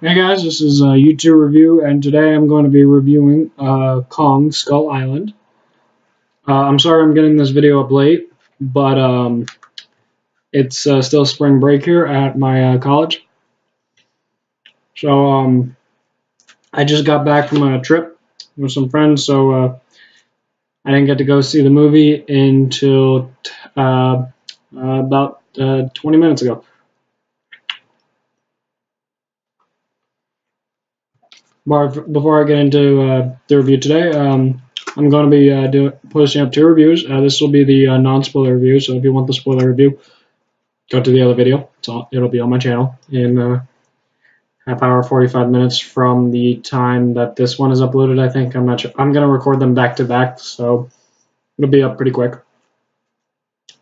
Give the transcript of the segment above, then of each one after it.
Hey guys, this is a YouTube review, and today I'm going to be reviewing Kong Skull Island. I'm sorry I'm getting this video up late, but it's still spring break here at my college. So I just got back from a trip with some friends, so I didn't get to go see the movie until about 20 minutes ago. Before I get into the review today, I'm going to be posting up two reviews. This will be the non-spoiler review, so if you want the spoiler review, go to the other video. It'll be on my channel in half hour, 45 minutes from the time that this one is uploaded, I think. I'm not sure. I'm going to record them back to back, so it'll be up pretty quick.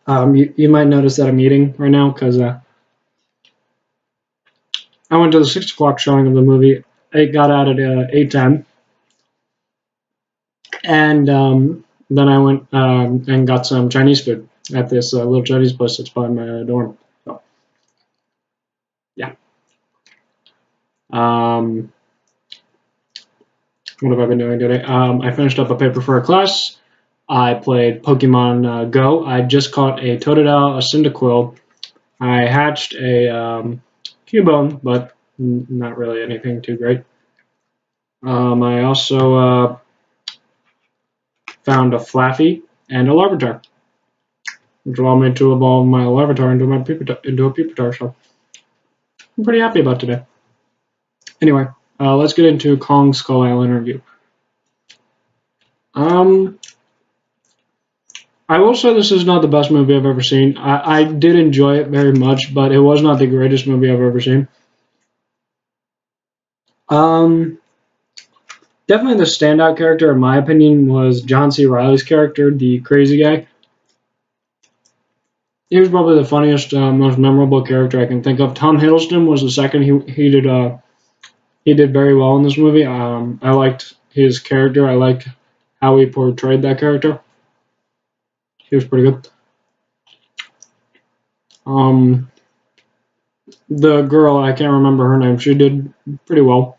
You might notice that I'm eating right now because I went to the 6 o'clock showing of the movie. It got out at 8:10. And then I went and got some Chinese food at this little Chinese place that's by my dorm. So, yeah. What have I been doing today? I finished up a paper for a class. I played Pokemon Go. I just caught a Totodile, a Cyndaquil. I hatched a Cubone, but not really anything too great. I also found a Flaffy and a Larvitar, which allowed me to evolve my Larvitar into a Pupitar, so I'm pretty happy about today. Anyway, let's get into Kong Skull Island review. I will say this is not the best movie I've ever seen. I did enjoy it very much, but it was not the greatest movie I've ever seen. Definitely the standout character, in my opinion, was John C. Reilly's character, the crazy guy. He was probably the funniest, most memorable character I can think of. Tom Hiddleston was the second. He did very well in this movie. I liked his character. I liked how he portrayed that character. He was pretty good. The girl, I can't remember her name. She did pretty well.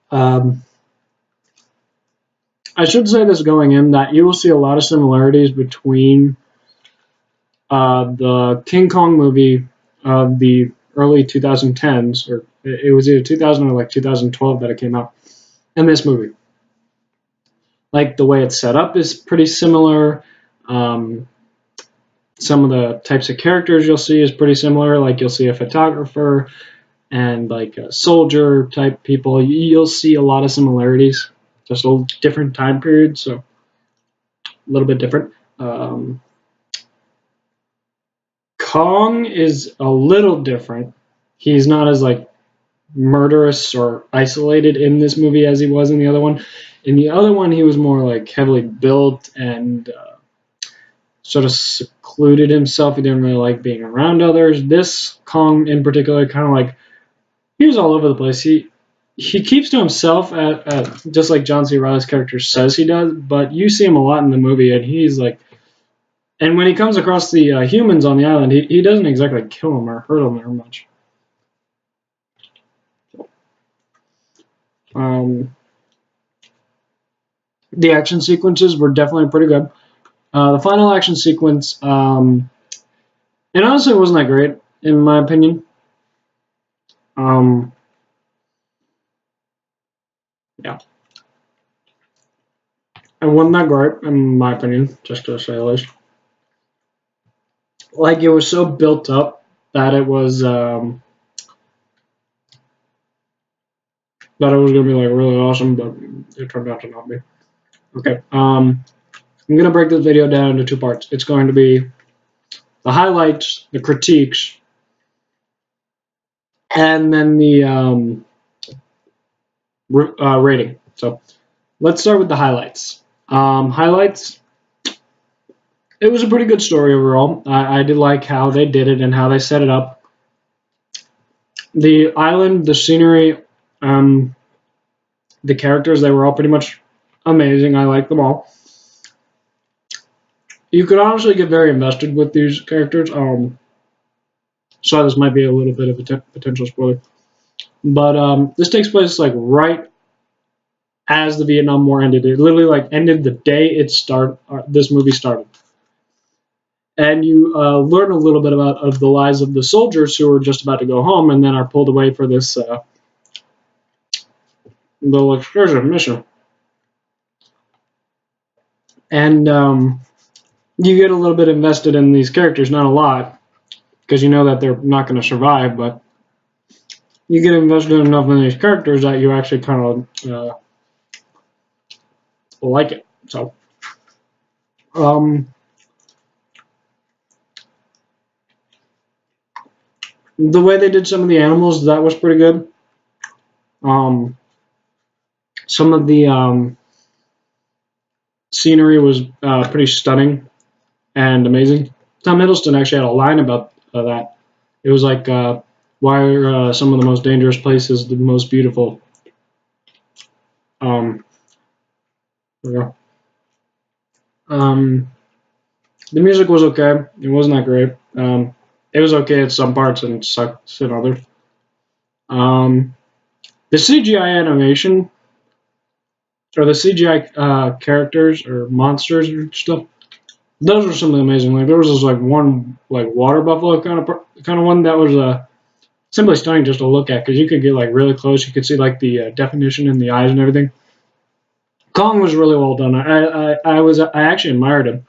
I should say this going in, that you will see a lot of similarities between the King Kong movie of the early 2010s, or it was either 2000 or like 2012 that it came out, and this movie. Like, the way it's set up is pretty similar. Some of the types of characters you'll see is pretty similar. Like, you'll see a photographer and like a soldier type people. You'll see a lot of similarities, just a different time period, so a little bit different. Kong is a little different. He's not as like murderous or isolated in this movie as he was in the other one. In the other one, he was more like heavily built and sort of secluded himself. He didn't really like being around others. This Kong in particular, kind of like, he was all over the place. He keeps to himself, at just like John C. Reilly's character says he does, but you see him a lot in the movie, and he's like, and when he comes across the humans on the island, he doesn't exactly kill them or hurt them very much. The action sequences were definitely pretty good. The final action sequence, it honestly wasn't that great, in my opinion. Yeah. It wasn't that great, in my opinion, just to say the least. Like, it was so built up that it was going to be like really awesome, but it turned out to not be. Okay, I'm going to break this video down into two parts. It's going to be the highlights, the critiques, and then the rating. So let's start with the highlights. Highlights, it was a pretty good story overall. I did like how they did it and how they set it up. The island, the scenery, the characters, they were all pretty much amazing. I liked them all. You could honestly get very invested with these characters. So this might be a little bit of a potential spoiler. But this takes place like right as the Vietnam War ended. It literally like ended the day this movie started, and you learn a little bit about of the lives of the soldiers who are just about to go home and then are pulled away for this little excursion mission. And you get a little bit invested in these characters, not a lot, because you know that they're not going to survive, but you get invested enough in these characters that you actually kind of like it. So, um, the way they did some of the animals, that was pretty good. Some of the scenery was pretty stunning and amazing. Tom Hiddleston actually had a line about that. It was like, why are some of the most dangerous places the most beautiful? Um, yeah. The music was okay. It wasn't that great. It was okay at some parts and sucks in others. Um, the CGI animation or the CGI characters or monsters or stuff, those were something amazing. Like there was this like one like water buffalo kind of one that was simply stunning just to look at because you could get like really close. You could see like the definition in the eyes and everything. Kong was really well done. I actually admired him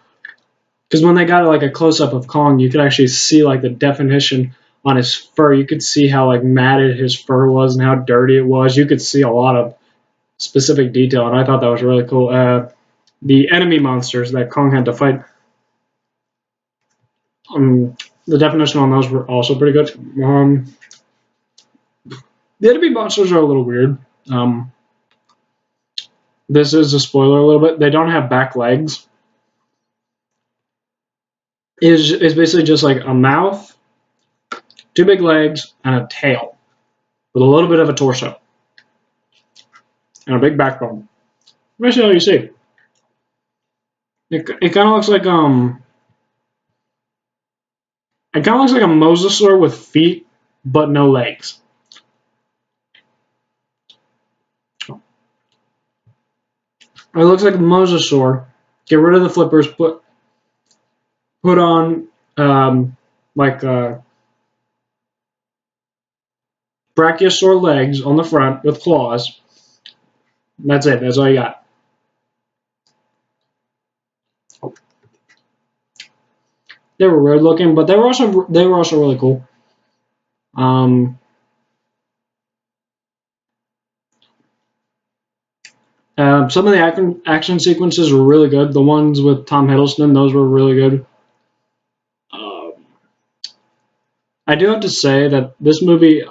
because when they got like a close up of Kong, you could actually see like the definition on his fur. You could see how like matted his fur was and how dirty it was. You could see a lot of specific detail, and I thought that was really cool. The enemy monsters that Kong had to fight, the definition on those were also pretty good. The enemy monsters are a little weird. This is a spoiler a little bit. They don't have back legs. It's basically just like a mouth, two big legs, and a tail with a little bit of a torso and a big backbone. Let me see how you see. It kind of looks like it kind of looks like a mosasaur with feet but no legs. It looks like a mosasaur. Get rid of the flippers. Put on like brachiosaur legs on the front with claws. That's it. That's all you got. They were weird looking, but they were also really cool. Some of the action sequences were really good. The ones with Tom Hiddleston, those were really good. I do have to say that this movie,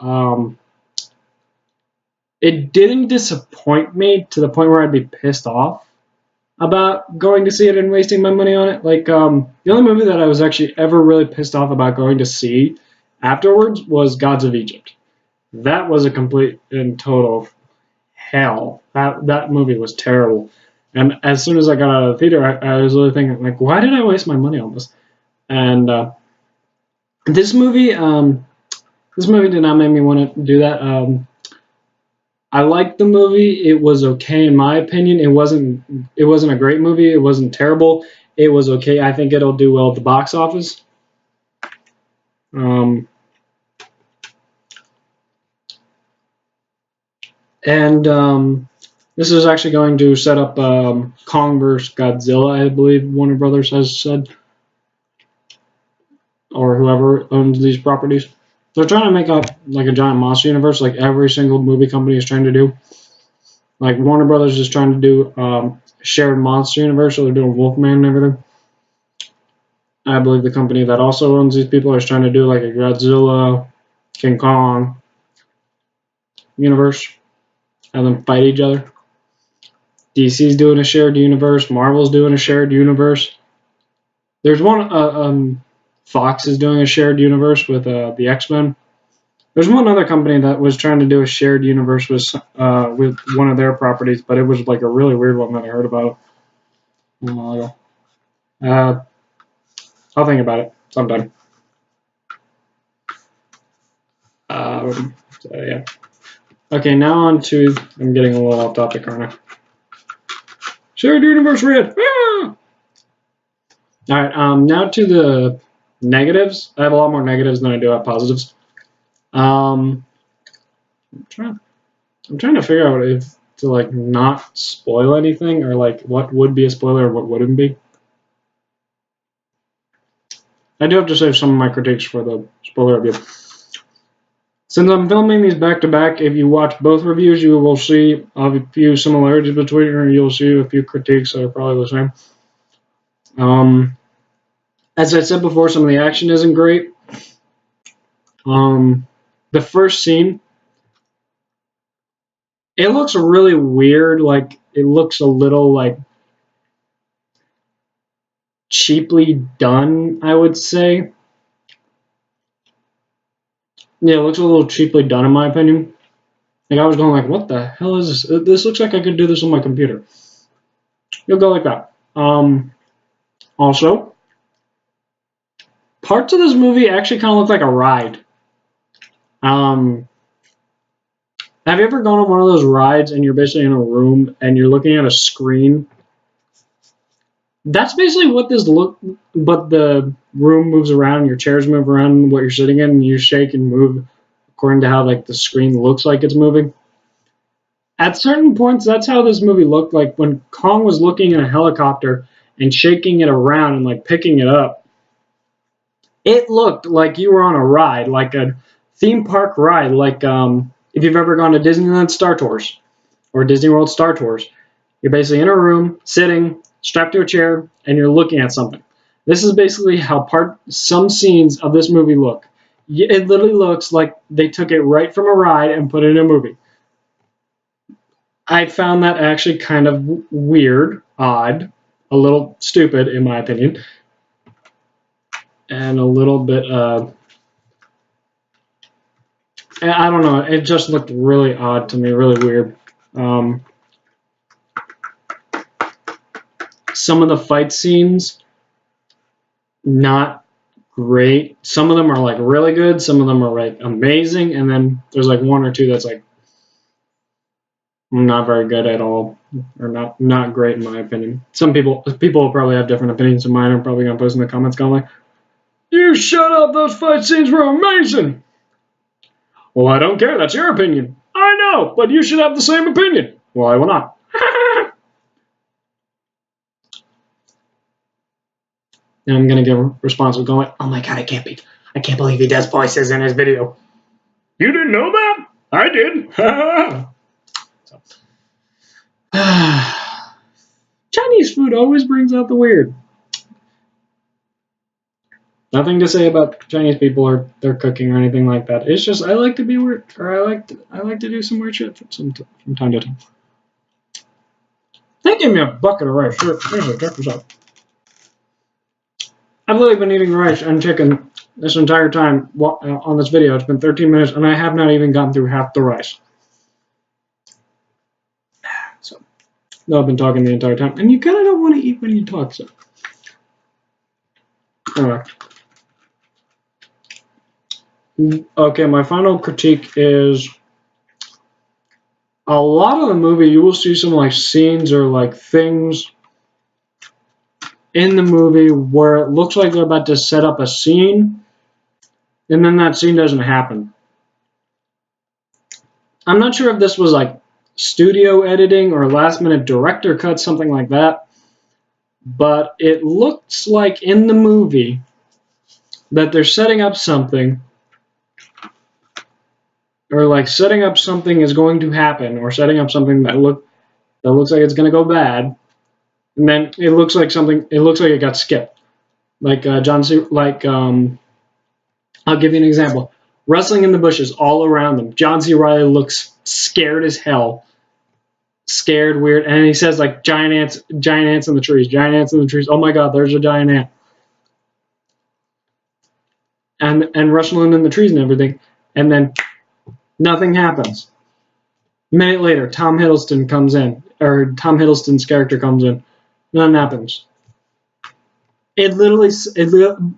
it didn't disappoint me to the point where I'd be pissed off about going to see it and wasting my money on it. Like, the only movie that I was actually ever really pissed off about going to see afterwards was Gods of Egypt. That was a complete and total hell. That movie was terrible. And as soon as I got out of the theater, I was really thinking, like, why did I waste my money on this? And this movie did not make me want to do that. I liked the movie. It was okay in my opinion. It wasn't a great movie. It wasn't terrible. It was okay. I think it'll do well at the box office. And this is actually going to set up Kong vs. Godzilla, I believe Warner Brothers has said, or whoever owns these properties. They're trying to make up like a giant monster universe, like every single movie company is trying to do. Like Warner Brothers is trying to do shared monster universe, so they're doing Wolfman and everything. I believe the company that also owns these people is trying to do like a Godzilla, King Kong universe, and then fight each other. DC's doing a shared universe. Marvel's doing a shared universe. There's one. Fox is doing a shared universe with the X-Men. There's one other company that was trying to do a shared universe with one of their properties, but it was like a really weird one that I heard about a while ago. I'll think about it sometime. So, yeah. Okay, now on to... I'm getting a little off topic, aren't I? Shared universe red! Ah! Alright, now to the negatives. I have a lot more negatives than I do have positives. I'm trying to figure out if to like not spoil anything, or like what would be a spoiler or what wouldn't be. I do have to save some of my critiques for the spoiler review. Since I'm filming these back to back, if you watch both reviews, you will see a few similarities between them, and you'll see a few critiques that are probably the same. As I said before, some of the action isn't great. The first scene, it looks really weird. Like, it looks a little like cheaply done, I would say. Yeah, it looks a little cheaply done in my opinion. Like, I was going like, what the hell is this? This looks like I could do this on my computer. You'll go like that. Also, parts of this movie actually kind of look like a ride. Have you ever gone on one of those rides and you're basically in a room and you're looking at a screen? That's basically what this look, but the room moves around, your chairs move around, what you're sitting in, and you shake and move according to how like the screen looks like it's moving. At certain points, that's how this movie looked. Like when Kong was looking in a helicopter and shaking it around and like picking it up, it looked like you were on a ride, like a theme park ride, like if you've ever gone to Disneyland Star Tours or Disney World Star Tours. You're basically in a room, sitting, strapped to a chair, and you're looking at something. This is basically how some scenes of this movie look. It literally looks like they took it right from a ride and put it in a movie. I found that actually kind of weird, odd, a little stupid in my opinion, and a little bit, I don't know, it just looked really odd to me, really weird. Some of the fight scenes, not great. Some of them are like really good, some of them are like amazing, and then there's like one or two that's like not very good at all, or not great in my opinion. Some people will probably have different opinions than mine. I'm probably gonna post in the comments going like, "You shut up! Those fight scenes were amazing." Well, I don't care. That's your opinion. I know, but you should have the same opinion. Well, I will not. And I'm gonna get responsible going, "Oh my god, I can't believe he does voices in his video." You didn't know that? I did. So. Chinese food always brings out the weird. Nothing to say about Chinese people or their cooking or anything like that. It's just I like to be weird, or I like to do some weird shit from time to time. They gave me a bucket of rice. Sure, check this out. I've literally been eating rice and chicken this entire time on this video. It's been 13 minutes, and I have not even gotten through half the rice. So, no, I've been talking the entire time, and you kind of don't want to eat when you talk. So, anyway. Okay, my final critique is a lot of the movie. You will see some like scenes or like things in the movie where it looks like they're about to set up a scene, and then that scene doesn't happen. I'm not sure if this was like studio editing or last minute director cut, something like that, but it looks like in the movie that they're setting up something, or like setting up something is going to happen, or setting up something that looks like it's going to go bad, and then it looks like it got skipped. Like I'll give you an example. Wrestling in the bushes all around them. John C. Reilly looks scared as hell. Scared, weird, and he says like giant ants in the trees, giant ants in the trees. Oh my god, there's a giant ant. And wrestling in the trees and everything. And then nothing happens. A minute later, Tom Hiddleston comes in, or Tom Hiddleston's character comes in. Nothing happens. From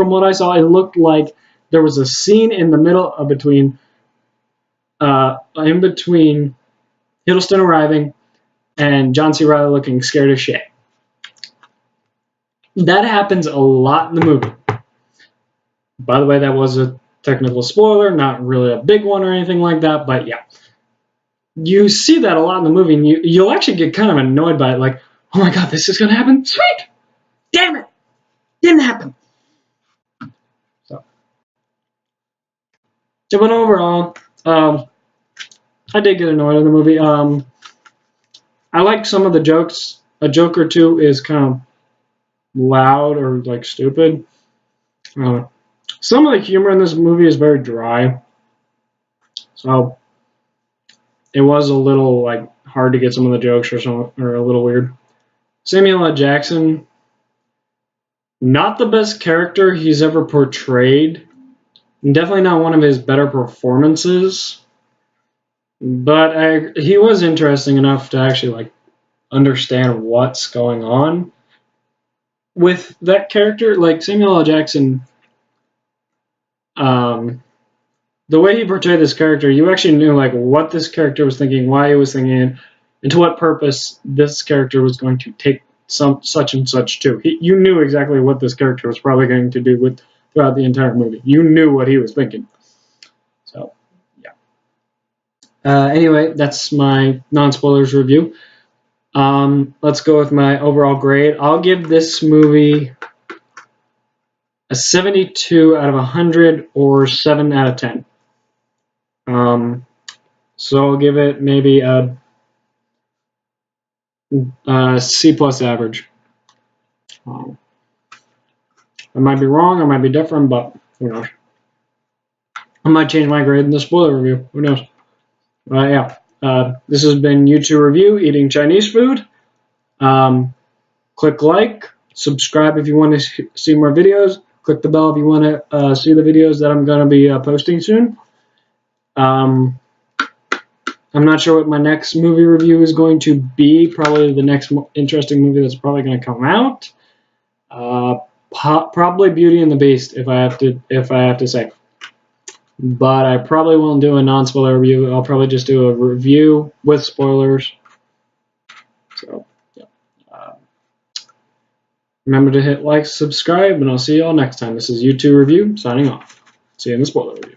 what I saw, it looked like there was a scene in the middle between in between Hiddleston arriving and John C. Reilly looking scared as shit. That happens a lot in the movie. By the way, that was a technical spoiler, not really a big one or anything like that, but yeah. You see that a lot in the movie, and you'll actually get kind of annoyed by it, like, oh my god, this is going to happen? Sweet! Damn it! Didn't happen. So, but overall, I did get annoyed in the movie. I like some of the jokes. A joke or two is kind of loud or like stupid. Some of the humor in this movie is very dry, so it was a little like hard to get some of the jokes or a little weird. Samuel L. Jackson, not the best character he's ever portrayed. Definitely not one of his better performances, but he was interesting enough to actually like understand what's going on with that character. Like Samuel L. Jackson, the way he portrayed this character, you actually knew like what this character was thinking, why he was thinking it, and to what purpose this character was going to take such and such to. You knew exactly what this character was probably going to do throughout the entire movie. You knew what he was thinking. So, yeah. Anyway, that's my non-spoilers review. Let's go with my overall grade. I'll give this movie a 72 out of 100 or 7 out of 10. So I'll give it maybe a C plus average. I might be wrong, I might be different, but who knows? I might change my grade in the spoiler review. Who knows? Yeah. This has been YouTube Review, Eating Chinese Food. Click like, subscribe if you want to see more videos. Click the bell if you want to see the videos that I'm going to be posting soon. I'm not sure what my next movie review is going to be. Probably the next interesting movie that's probably going to come out. Probably Beauty and the Beast, if I have to say. But I probably won't do a non-spoiler review. I'll probably just do a review with spoilers. So, yeah. Remember to hit like, subscribe, and I'll see you all next time. This is YouTube Review, signing off. See you in the spoiler review.